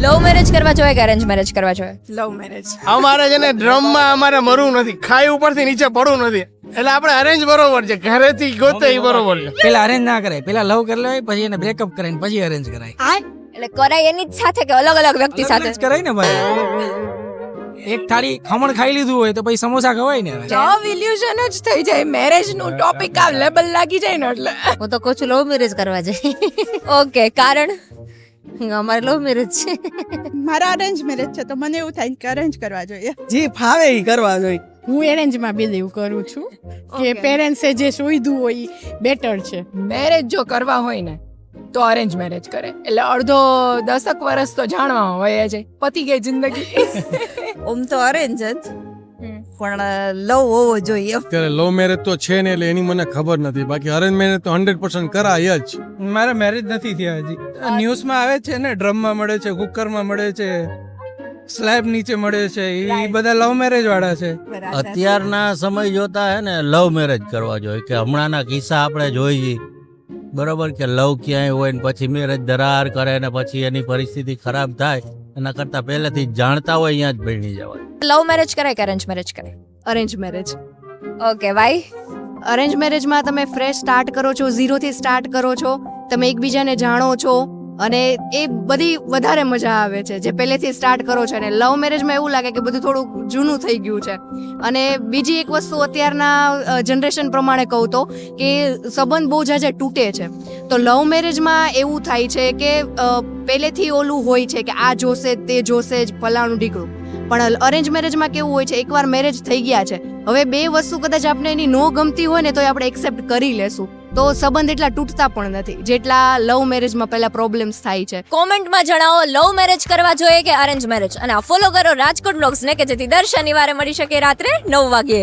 Love marriage કરવા જોઈએ કે અરેન્જ મેરેજ કરવા જોઈએ? Love marriage. અમારે છે ને ડ્રમમાં અમારે મરવું નથી, ખાઈ ઉપરથી નીચે પડવું નથી, એટલે આપણે અરેન્જ બરોબર છે, ઘરેથી ગોતે એ બરોબર છે. પેલા અરેન્જ ના કરાય, પેલા લવ કરી લેવાય, પછી એને બ્રેકઅપ કરાય ને પછી અરેન્જ કરાય. એટલે કરાય એની જ સાથે કે અલગ અલગ વ્યક્તિ સાથે? અરેન્જ કરાય ને ભાઈ. એક થાળી ખમણ ખાઈ લીધું હોય તો પછી સમોસા ખવાય ને. લવ ઇલ્યુઝન જ થઈ જાય, મેરેજ નું ટોપિક આ લેબલ લાગી જાય ને એટલે. હું તો કહું છું લવ મેરેજ કરવા જોઈએ. ઓકે, કારણ અમારે લવ મેરેજ છે. મારા અરેન્જ મેરેજ છે તો મને એવું થાય કે અરેન્જ કરવા જોઈએ. જે ફાવે એ કરવા જોઈએ. હું એરેન્જમાં બિલીવ કરું છું કે પેરેન્ટ્સે જે શોધ્યું હોય બેટર છે. મેરેજ જો કરવા હોય ને તો અરેન્જ મેરેજ કરે, એટલે અડધો 10 વર્ષ તો જાણવા હોય છે, પતી ગઈ જિંદગી. ઓમ તો અરેન્જ જ પણ લવ હોવો જોઈએ. અત્યારે લવ મેરેજ તો છે ને એટલે એની મને ખબર નથી, બાકી અરેન્જ મેરેજ તો 100% કરાય જ. મારા મેરેજ નથી થયા હજી. ન્યૂઝમાં આવે છે ને, ડ્રમમાં મળે છે, કુકરમાં મળે છે, સ્લેબ નીચે મળે છે, એ બધા લવ મેરેજ વાળા છે. અત્યારના સમય જોતા હે ને લવ મેરેજ કરવા જોઈએ, કે હમણાંના કિસ્સા આપણે જોઈએ બરોબર, કે લવ ક્યાંય હોય ને પછી મેરેજ દરાર કરે ને પછી એની પરિસ્થિતિ ખરાબ થાય, એના કરતા પહેલેથી જ જાણતા હોય અહીંયા જ ભણી જવાય. લવ મેરેજ કરાય કે અરેન્જ મેરેજ કરાય? Arrange marriage. Okay, why? Arrange મેરેજમાં તમે ફ્રેશ સ્ટાર્ટ કરો છો, ઝીરોથી સ્ટાર્ટ કરો છો, તમે એકબીજાને જાણો છો અને એ બધી વધારે મજા આવે છે જે પહેલેથી સ્ટાર્ટ કરો છો. અને લવ મેરેજમાં એવું લાગે કે બધું થોડુંક જૂનું થઈ ગયું છે. અને બીજી એક વસ્તુ અત્યારના જનરેશન પ્રમાણે કહું તો કે સંબંધ બહુ જાજા તૂટે છે. તો લવ મેરેજમાં એવું થાય છે કે પહેલેથી ઓલું હોય છે કે આ જોશે તે જોશે જ ફલાણું ઢીકણું. પણ અરેન્જ મેરેજમાં કેવું હોય છે, એકવાર મેરેજ થઈ ગયા છે, હવે બે વસ્તુ કદાચ આપણે એની નો ગમતી હોય ને તો આપણે એક્સેપ્ટ કરી લેશું, તો સંબંધ એટલા તૂટતા પણ નથી જેટલા લવ મેરેજમાં પહેલા પ્રોબ્લેમ્સ થાય છે. કોમેન્ટમાં જણાવો લવ મેરેજ કરવા જોઈએ કે અરેન્જ મેરેજ, અને આ ફોલો કરો રાજકોટ બ્લોગ્સ ને કે જેથી દર શનિવારે મળી શકે રાત્રે 9 વાગ્યે.